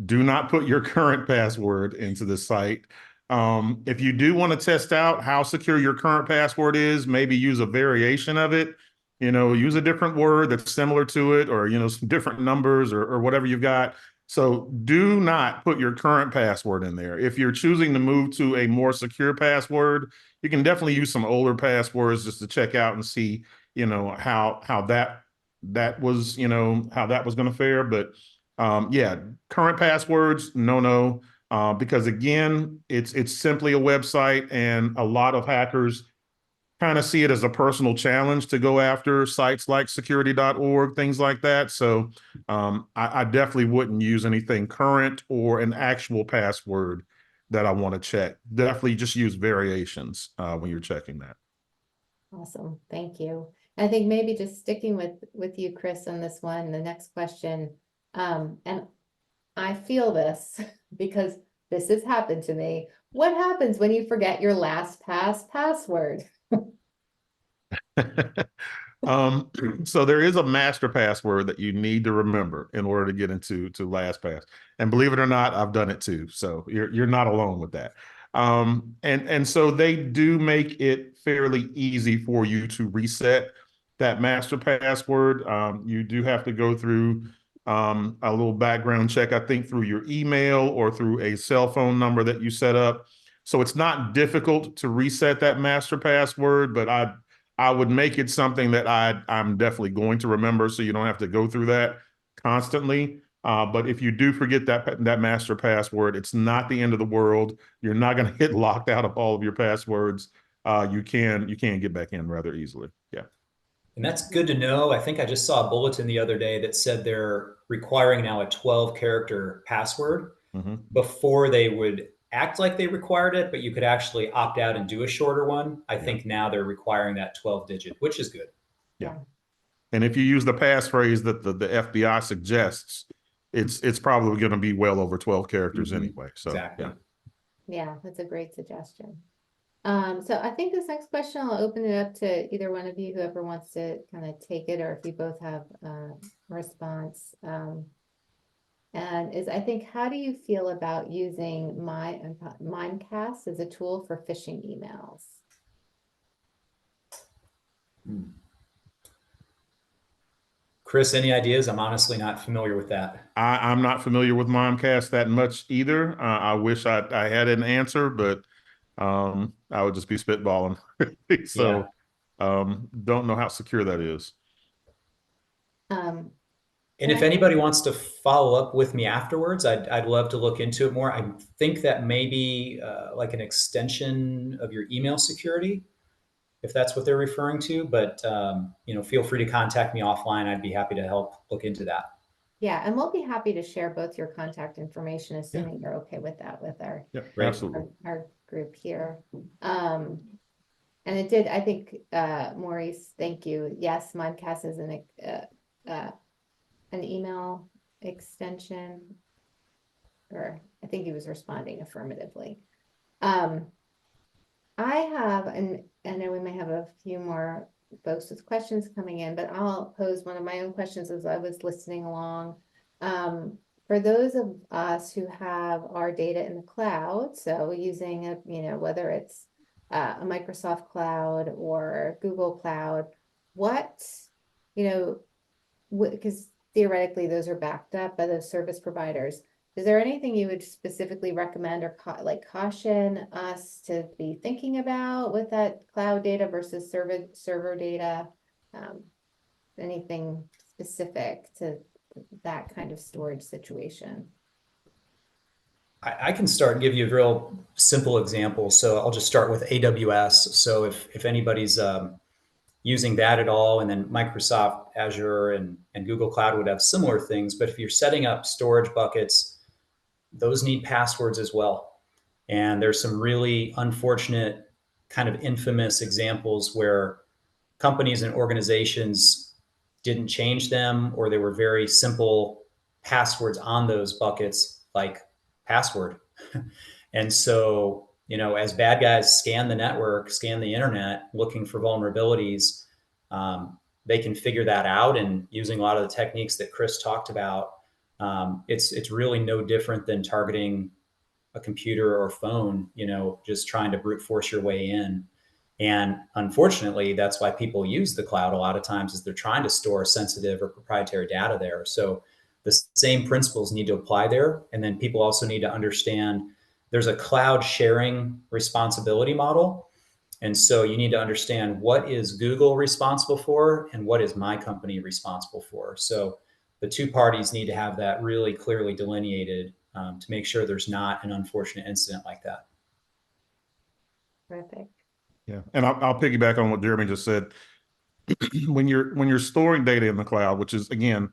do not put your current password into the site. If you do want to test out how secure your current password is, maybe use a variation of it, use a different word that's similar to it, or, some different numbers or whatever you've got. So do not put your current password in there. If you're choosing to move to a more secure password, you can definitely use some older passwords just to check out and see, how that was, how that was going to fare. But yeah, current passwords, no, because again, it's simply a website, and a lot of hackers kind of see it as a personal challenge to go after sites like security.org, things like that. So I definitely wouldn't use anything current or an actual password that I want to check. Definitely just use variations when you're checking that. Awesome, thank you. I think maybe just sticking with you, Chris, on this one, the next question. And I feel this because this has happened to me. What happens when you forget your LastPass password? So there is a master password that you need to remember in order to get into LastPass. And believe it or not, I've done it too. So you're not alone with that. And so they do make it fairly easy for you to reset that master password. You do have to go through a little background check, I think through your email or through a cell phone number that you set up. So it's not difficult to reset that master password, but I would make it something that I'm definitely going to remember, so you don't have to go through that constantly. But if you do forget that master password, it's not the end of the world. You're not going to get locked out of all of your passwords. You can get back in rather easily. Yeah. And that's good to know. I think I just saw a bulletin the other day that said they're requiring now a 12-character password. Before they would act like they required it, but you could actually opt out and do a shorter one. I think now they're requiring that 12-digit, which is good. Yeah. And if you use the passphrase that the FBI suggests, it's probably going to be well over 12 characters anyway. So exactly. Yeah, that's a great suggestion. So I think this next question, I'll open it up to either one of you, whoever wants to kind of take it, or if you both have a response. And I think, how do you feel about using Mimecast as a tool for phishing emails? Chris, any ideas? I'm honestly not familiar with that. I'm not familiar with Mimecast that much either. I wish I had an answer, but I would just be spitballing. So don't know how secure that is. And if anybody wants to follow up with me afterwards, I'd love to look into it more. I think that may be like an extension of your email security, if that's what they're referring to. But feel free to contact me offline. I'd be happy to help look into that. Yeah, and we'll be happy to share both your contact information, assuming you're okay with that with our Absolutely. our group here. And it did, I think, Maurice, thank you. Yes, Mimecast is an email extension, or I think he was responding affirmatively. I have, and I know we may have a few more folks with questions coming in, but I'll pose one of my own questions as I was listening along. For those of us who have our data in the cloud, so using whether it's a Microsoft cloud or Google cloud, because theoretically those are backed up by those service providers. Is there anything you would specifically recommend or caution us to be thinking about with that cloud data versus server data? Anything specific to that kind of storage situation? I can start and give you a real simple example. So I'll just start with AWS. So if anybody's using that at all, and then Microsoft Azure and Google Cloud would have similar things. But if you're setting up storage buckets, those need passwords as well. And there's some really unfortunate, kind of infamous examples where companies and organizations didn't change them, or they were very simple passwords on those buckets, like password. And so, as bad guys scan the network, scan the internet, looking for vulnerabilities, they can figure that out. And using a lot of the techniques that Chris talked about, it's really no different than targeting a computer or phone, just trying to brute force your way in. And unfortunately, that's why people use the cloud a lot of times, is they're trying to store sensitive or proprietary data there. So the same principles need to apply there. And then people also need to understand there's a cloud sharing responsibility model. And so you need to understand, what is Google responsible for and what is my company responsible for? So the two parties need to have that really clearly delineated to make sure there's not an unfortunate incident like that. Perfect. Yeah, and I'll piggyback on what Jeremy just said. When you're storing data in the cloud, which is again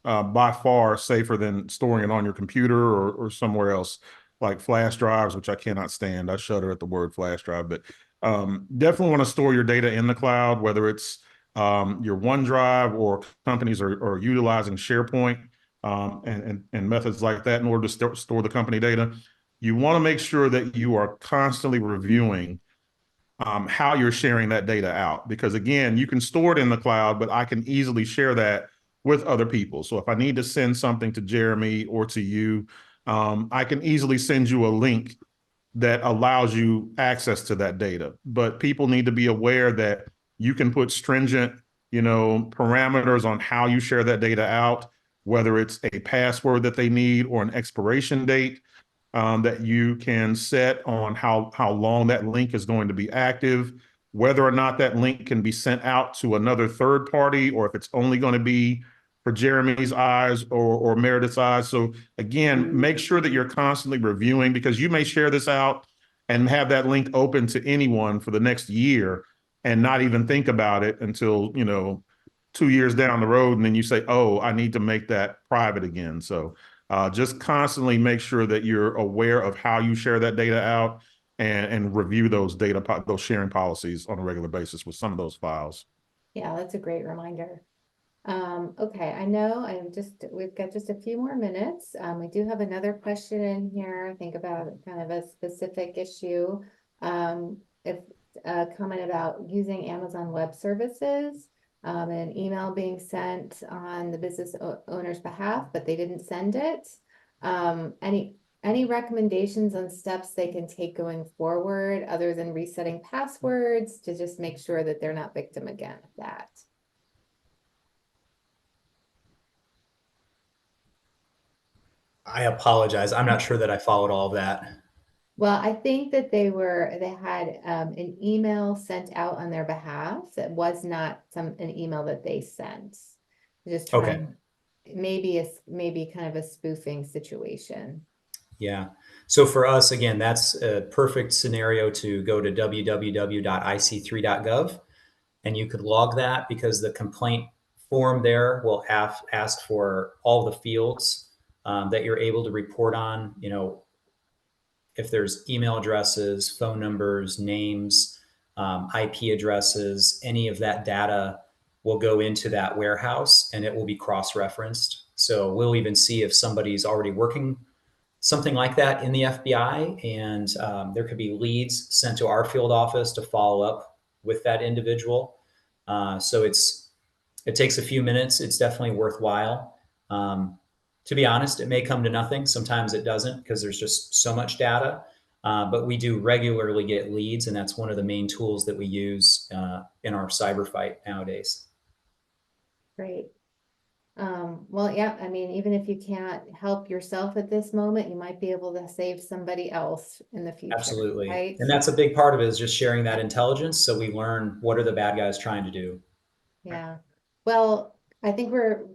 by far safer than storing it on your computer or somewhere else, like flash drives, which I cannot stand. I shudder at the word flash drive, but definitely want to store your data in the cloud, whether it's your OneDrive or companies are utilizing SharePoint and methods like that in order to store the company data. You want to make sure that you are constantly reviewing how you're sharing that data out. Because again, you can store it in the cloud, but I can easily share that with other people. So if I need to send something to Jeremy or to you, I can easily send you a link that allows you access to that data. But people need to be aware that you can put stringent, parameters on how you share that data out, whether it's a password that they need or an expiration date that you can set on how long that link is going to be active, whether or not that link can be sent out to another third party, or if it's only going to be for Jeremy's eyes or Meredith's eyes. So again, make sure that you're constantly reviewing, because you may share this out and have that link open to anyone for the next year and not even think about it until, 2 years down the road. And then you say, oh, I need to make that private again. So just constantly make sure that you're aware of how you share that data out and review those those sharing policies on a regular basis with some of those files. Yeah, that's a great reminder. Okay, I know we've got just a few more minutes. We do have another question in here, I think about kind of a specific issue. If a comment about using Amazon Web Services, and an email being sent on the business owner's behalf, but they didn't send it. Any recommendations on steps they can take going forward other than resetting passwords to just make sure that they're not victim again of that? I apologize. I'm not sure that I followed all of that. Well, I think that they had an email sent out on their behalf that was not an email that they sent. Just trying, maybe kind of a spoofing situation. Yeah. So for us, again, that's a perfect scenario to go to www.ic3.gov, and you could log that, because the complaint form there will ask for all the fields that you're able to report on. If there's email addresses, phone numbers, names, IP addresses, any of that data will go into that warehouse, and it will be cross-referenced. So we'll even see if somebody's already working something like that in the FBI, and there could be leads sent to our field office to follow up with that individual. So it takes a few minutes. It's definitely worthwhile. To be honest, it may come to nothing. Sometimes it doesn't, because there's just so much data. But we do regularly get leads, and that's one of the main tools that we use in our cyber fight nowadays. Great. Well, yeah, I mean, even if you can't help yourself at this moment, you might be able to save somebody else in the future. Absolutely. Right? And that's a big part of it, is just sharing that intelligence, so we learn what are the bad guys trying to do. Yeah. Well, I think we're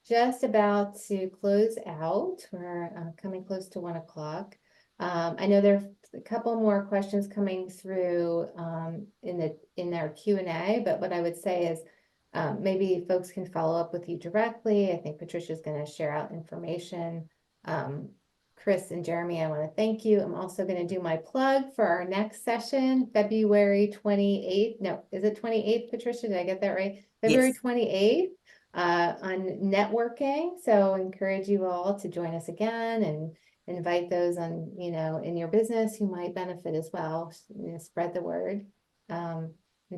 just about to close out. We're coming close to 1 o'clock. I know there's a couple more questions coming through in their Q&A, but what I would say is maybe folks can follow up with you directly. I think Patricia's going to share out information. Chris and Jeremy, I want to thank you. I'm also going to do my plug for our next session, February 28th. No, is it 28th, Patricia? Did I get that right? February Yes. 28th on networking. So encourage you all to join us again and invite those on, in your business who might benefit as well. Spread the word. And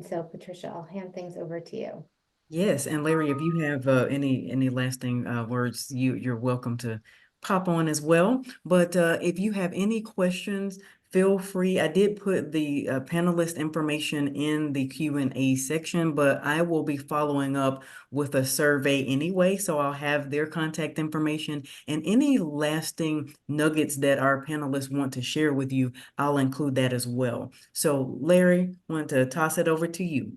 so Patricia, I'll hand things over to you. Yes, and Larry, if you have any lasting words, you're welcome to pop on as well. But if you have any questions, feel free. I did put the panelist information in the Q&A section, but I will be following up with a survey anyway, so I'll have their contact information, and any lasting nuggets that our panelists want to share with you, I'll include that as well. So Larry, I want to toss it over to you.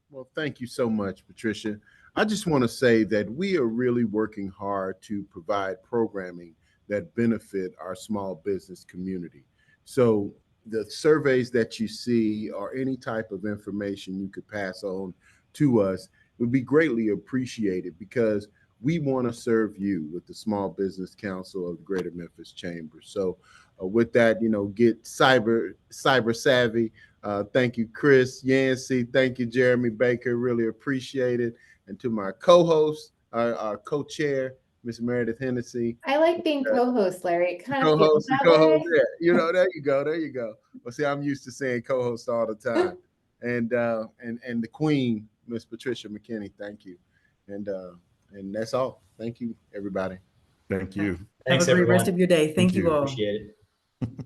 Well, thank you so much, Patricia. I just want to say that we are really working hard to provide programming that benefit our small business community. So the surveys that you see or any type of information you could pass on to us would be greatly appreciated, because we want to serve you with the Small Business Council of the Greater Memphis Chamber. So with that, get cyber savvy. Thank you, Chris Yancey. Thank you, Jeremy Baker. Really appreciate it. And to my co-host, our co-chair, Miss Meredith Hennessy. I like being co-host, Larry. It kind of feels Co-host, that co-host, way. yeah. There you go. There you go. Well, see, I'm used to saying co-host all the time. And the queen, Miss Patricia McKinney, thank you. And that's all. Thank you, everybody. Thank you. Thanks, Have a great rest everyone. of your day. Thank you you. all. Appreciate it.